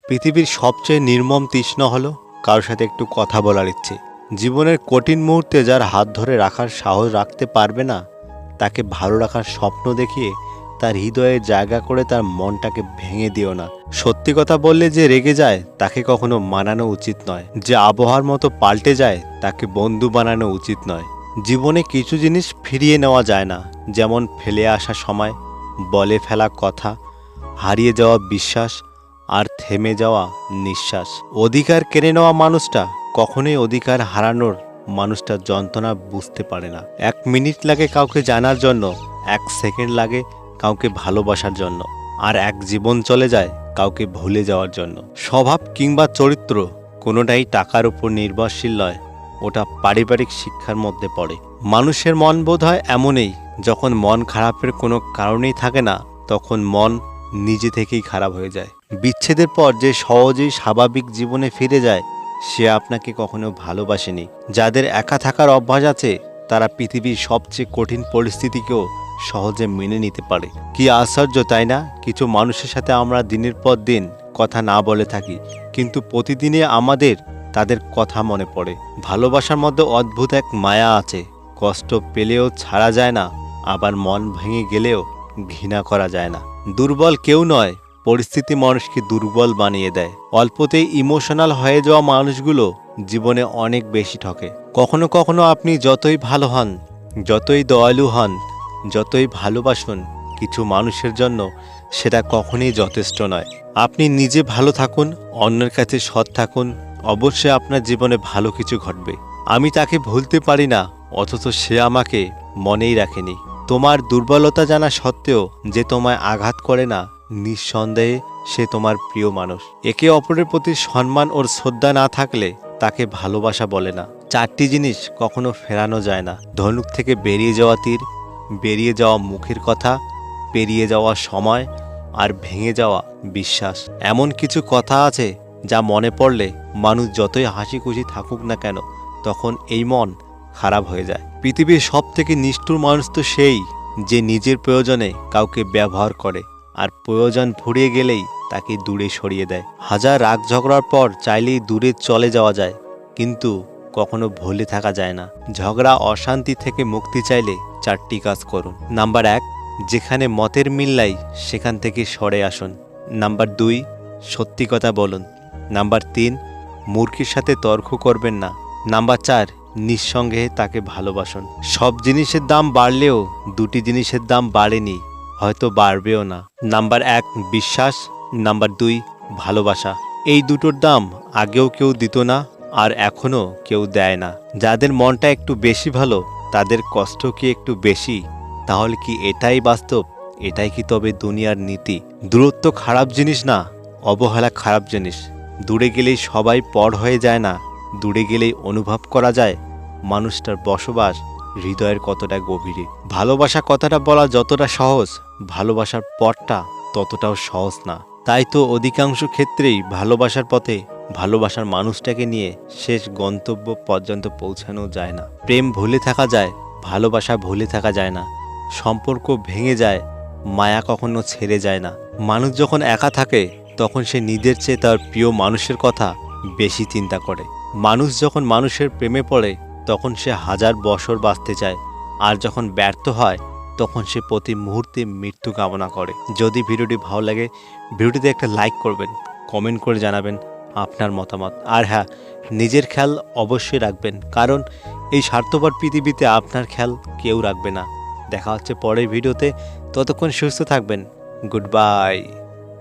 পৃথিবীর সবচেয়ে নির্মম তৃষ্ণা হলো কারোর সাথে একটু কথা বলার ইচ্ছে। জীবনের কঠিন মুহূর্তে যার হাত ধরে রাখার সাহস রাখতে পারবে না, তাকে ভালো রাখার স্বপ্ন দেখিয়ে তার হৃদয়ে জায়গা করে তার মনটাকে ভেঙে দিও না। সত্যি কথা বললে যে রেগে যায় তাকে কখনো মানানো উচিত নয়। যে আবহাওয়ার মতো পাল্টে যায় তাকে বন্ধু বানানো উচিত নয়। জীবনে কিছু জিনিস ফিরিয়ে নেওয়া যায় না, যেমন ফেলে আসা সময়, বলে ফেলা কথা, হারিয়ে যাওয়া বিশ্বাস আর থেমে যাওয়া নিঃশ্বাস। অধিকার কেড়ে নেওয়া মানুষটা কখনোই অধিকার হারানোর মানুষটার যন্ত্রণা বুঝতে পারে না। 1 মিনিট লাগে কাউকে জানার জন্য, 1 সেকেন্ড লাগে কাউকে ভালোবাসার জন্য, আর 1 জীবন চলে যায় কাউকে ভুলে যাওয়ার জন্য। স্বভাব কিংবা চরিত্র কোনোটাই টাকার উপর নির্ভরশীল নয়, ওটা পারিবারিক শিক্ষার মধ্যে পড়ে। মানুষের মন বোধ হয় এমনই, যখন মন খারাপের কোনো কারণেই থাকে না তখন মন নিজে থেকেই খারাপ হয়ে যায়। বিচ্ছেদের পর যে সহজেই স্বাভাবিক জীবনে ফিরে যায় সে আপনাকে কখনো ভালোবাসেনি। যাদের একা থাকার অভ্যাস আছে তারা পৃথিবীর সবচেয়ে কঠিন পরিস্থিতিকেও সহজে মেনে নিতে পারে। কি আশ্চর্য তাই না? কিছু মানুষের সাথে আমরা দিনের পর দিন কথা না বলে থাকি, কিন্তু প্রতিদিনে আমাদের তাদের কথা মনে পড়ে। ভালোবাসার মধ্যে অদ্ভুত এক মায়া আছে, কষ্ট পেলেও ছাড়া যায় না, আবার মন ভেঙে গেলেও ঘৃণা করা যায় না। দুর্বল কেউ নয়, পরিস্থিতি মানুষকে দুর্বল বানিয়ে দেয়। অল্পতেই ইমোশনাল হয়ে যাওয়া মানুষগুলো জীবনে অনেক বেশি ঠকে। কখনো কখনো আপনি যতই ভালো হন, যতই দয়ালু হন, যতই ভালোবাসুন, কিছু মানুষের জন্য সেটা কখনোই যথেষ্ট নয়। আপনি নিজে ভালো থাকুন, অন্যের কাছে সৎ থাকুন, অবশ্যই আপনার জীবনে ভালো কিছু ঘটবে। আমি তাকে ভুলতে পারি না, অথচ সে আমাকে মনেই রাখেনি। তোমার দুর্বলতা জানা সত্ত্বেও যে তোমায় আঘাত করে না, নিঃসন্দেহে সে তোমার প্রিয় মানুষ। একে অপরের প্রতি সম্মান ওর শ্রদ্ধা না থাকলে তাকে ভালোবাসা বলে না। 4টি জিনিস কখনো ফেরানো যায় না: ধনুক থেকে বেরিয়ে যাওয়া তীর, বেরিয়ে যাওয়া মুখের কথা, পেরিয়ে যাওয়া সময়, আর ভেঙে যাওয়া বিশ্বাস। এমন কিছু কথা আছে যা মনে পড়লে মানুষ যতই হাসি খুশি থাকুক না কেন, তখন এই মন খারাপ হয়ে যায়। পৃথিবীর সব থেকে নিষ্ঠুর মানুষ তো সেই যে নিজের প্রয়োজনে কাউকে ব্যবহার করে, আর প্রয়োজন ফুরিয়ে গেলেই তাকে দূরে সরিয়ে দেয়। হাজার রাগ ঝগড়ার পর চাইলেই দূরে চলে যাওয়া যায়, কিন্তু কখনো ভুলে থাকা যায় না। ঝগড়া অশান্তি থেকে মুক্তি চাইলে 4টি কাজ করুন। নাম্বার 1, যেখানে মতের মিল নাই সেখান থেকে সরে আসুন। নাম্বার 2, সত্যি কথা বলুন। নাম্বার 3, মূর্খের সাথে তর্ক করবেন না। নাম্বার 4, নিঃসন্দেহে তাকে ভালোবাসুন। সব জিনিসের দাম বাড়লেও 2টি জিনিসের দাম বাড়েনি, হয়তো বাড়বেও না। নাম্বার 1, বিশ্বাস। নাম্বার 2, ভালোবাসা। এই দুটোর দাম আগেও কেউ দিত না, আর এখনও কেউ দেয় না। যাদের মনটা একটু বেশি ভালো তাদের কষ্ট কি একটু বেশি? তাহলে কি এটাই বাস্তব? এটাই কি তবে দুনিয়ার নীতি? দূরত্ব খারাপ জিনিস না, অবহেলা খারাপ জিনিস। দূরে গেলেই সবাই পর হয়ে যায় না, দূরে গেলেই অনুভব করা যায় মানুষটার বসবাস হৃদয়ের কতটা গভীরে। ভালোবাসা কথাটা বলা যতটা সহজ, ভালোবাসার পথটা ততটাও সহজ না। তাই তো অধিকাংশ ক্ষেত্রেই ভালোবাসার পথে ভালোবাসার মানুষটাকে নিয়ে শেষ গন্তব্য পর্যন্ত পৌঁছানো যায় না। প্রেম ভুলে থাকা যায়, ভালোবাসা ভুলে থাকা যায় না। সম্পর্ক ভেঙে যায়, মায়া কখনো ছেড়ে যায় না। মানুষ যখন একা থাকে তখন সে নিজের চেয়ে তার প্রিয় মানুষের কথা বেশি চিন্তা করে। মানুষ যখন মানুষের প্রেমে পড়ে তখন সে 1000 বছর বাঁচতে চায়, আর যখন ব্যর্থ হয় তখন সে প্রতি মুহূর্তে মৃত্যু কামনা করে। যদি ভিডিওটি ভালো লাগে ভিডিওটিতে একটা লাইক করবেন, কমেন্ট করে জানাবেন আপনার মতামত। আর হ্যাঁ, নিজের খেয়াল অবশ্যই রাখবেন, কারণ এই স্বার্থপর পৃথিবীতে আপনার খেয়াল কেউ রাখবে না। দেখা হচ্ছে পরের ভিডিওতে, ততক্ষণ সুস্থ থাকবেন। Good bye.